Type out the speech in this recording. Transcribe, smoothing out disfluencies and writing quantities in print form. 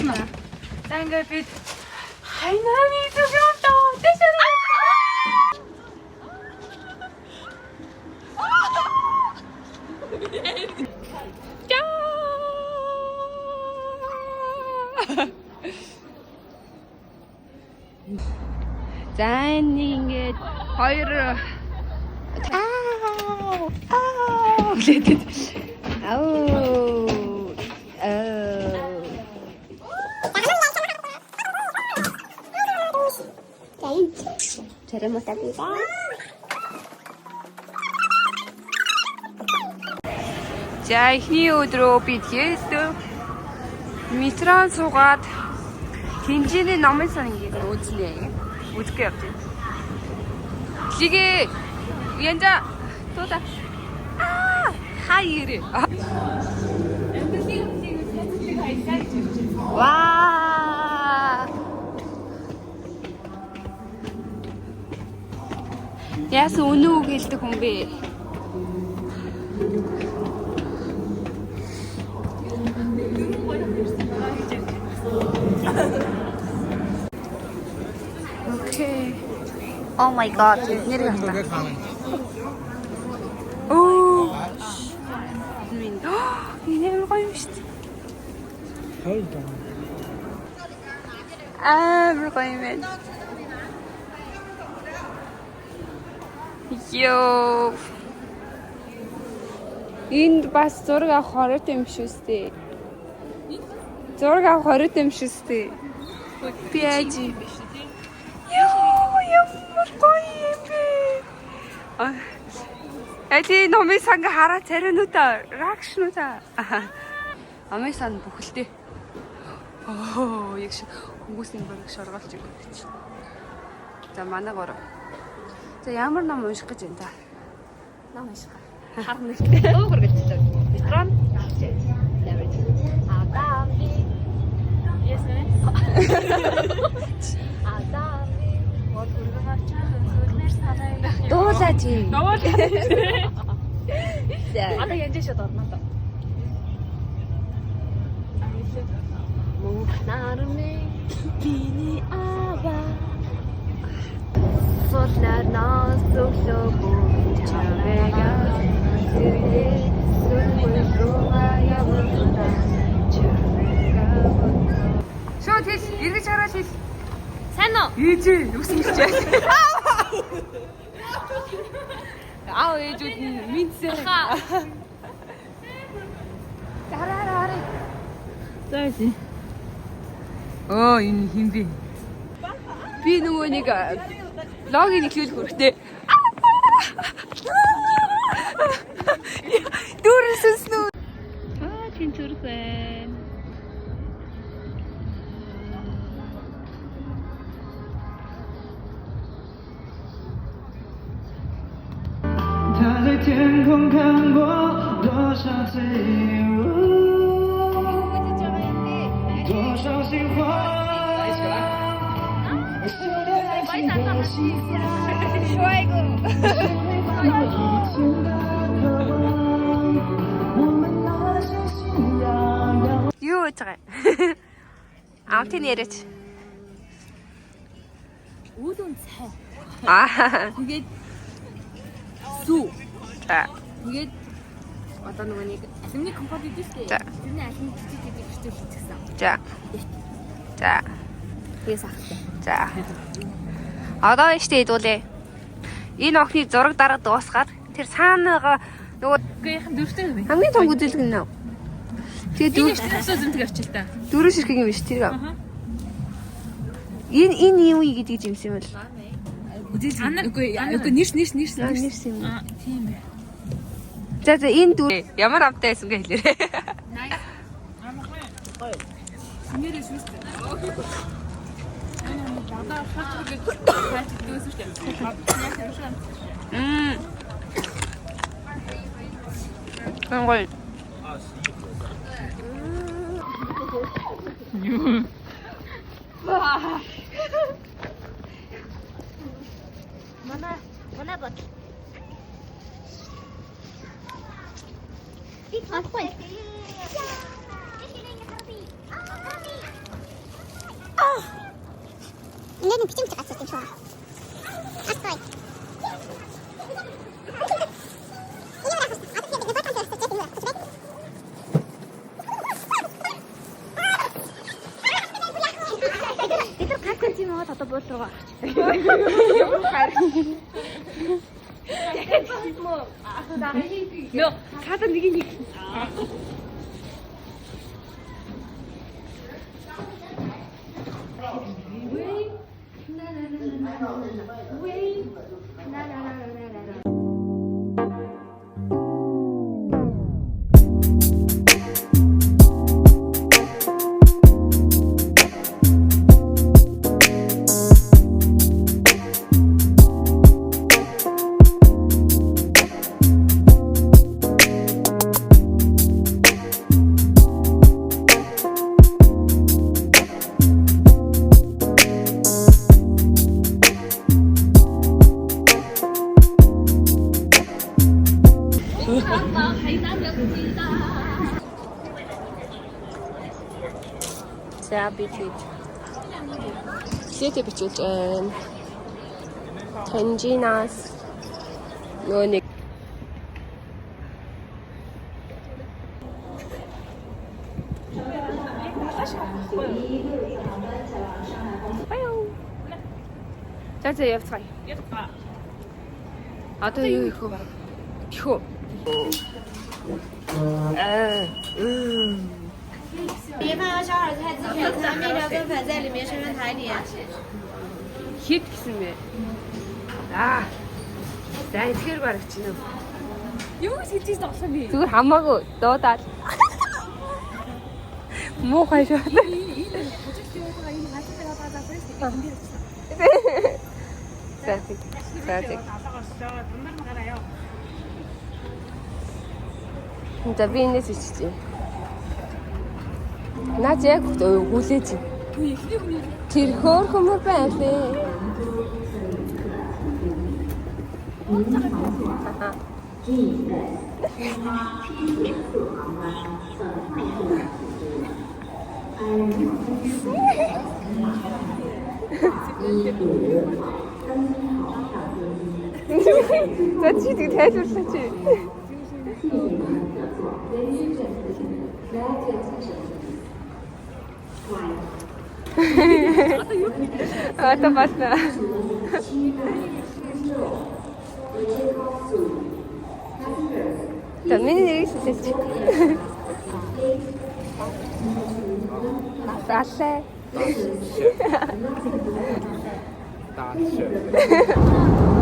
байна. За ингээд бид хайнаны зөвлөмтөө дэшээ. За ингээд хоёр гэлээд 잘못합니다. 자, эхний өдрөө бид хийсэн метрон суугаад Тэнжээний номын сан ингээд үзнэ. Үзгээ явж байна. Лигээ янда туда. Хайр. Ваа. Яасан өнөө гэлдэг хүн бэ? Okay. Oh my god. Нэр гата. Oh. Мин. Энэ гоё юм шүү дээ. Гоё юм. Йоо. Энд бас зураг авах хорот юм шүү дээ. Зураг авах хорот юм шүү дээ. Пяжи. Йоо, ямар гоё юм бэ. Эти номын санг хараа царинуудаа, ракшнуудаа. Номын сан бүхэлдээ. Оо, яг шиг хүмүүсийн бараг шоргоолж өгөх гэж. За манай гоо. За ямар ном унших гэж байна та? Ном унших. Харна. Өөр гэж хэлээ. Экран. Yes, ma'am. Дуулаач. Одоо янж шууд орно доо. Мухнармэ биний ава. Соснар нас зөвлөгөө чамэга. Шууд хэл, эргэж хараад хэл. Сайн уу? Ээжээ, юу хийж яасан? Аав ээжүүд нь минцээ. Хараа. Зааси. Оо, энэ хин бэ? Би нөгөө нэг логин ихлүүлэх хэрэгтэй. Дүүрсэнс нүү. Чин зүрхэн.天空看过多少罪恶，多少心花，修炼爱情的习惯，说一个，以前的渴望，我们那些信仰。Юу гэж байгаа юм? Амтын яриач. Үүлэн цай. Тэгээд сүү. За. Тэгээд одоо нөгөө нэг алюминий компот гэдэг шүү дээ. Тэрний алюминий жижиг хэвчтэй хийчихсэн. За. Тэгээс ахтай. За. Одоо штэ хэдүүлээ. Энэ охины зураг дараа дуусгаад тэр цаанаага нөгөө Гэхдээ дөрөвтэй юм. хамгийн том үзүүлэг нэ. Тэгээд зэмтэг авчил та. дөрөв ширхэг юм биш тэр. Энэ юу гэдэг юм юм бол. Үгүй нэрс. Нэрсэн юм. Тийм бай. За энэ дүү ямар амтай байсан гэ хэлээрэй. Нэрээс шүү дээ. Бада хатдаг гэж дүүсэн шүү дээ. Гой. Манай бод. Ах, Өнөөдөр бичиж байгаа юм шүү. Астай. Тэр каскад юм уу одоо буур руу гарч. Нөө цаадаа нэг. За бичиж. Сэтэ бичиж Танжинас нөгөө нэг За явцгаая. Одоо юу их вэ? Тхөө. 别放小孩太自选餐，面条跟粉在里面，身份台里。 Хэд гэсэн бэ? За эцгээр барагч нь. Юу гэж хэлж байгаа юм бэ? Зүгээр хамаагүй дуудаад. Муухай шүү. За тийм. За би энэс иччихье. Наад яг хүлээж. Тэр хөөр хөмөр байлээ. За чи тэг тайлбарлаач. Одоо басна. За миний нэрийг хэлээч. Саллаа. Дааш.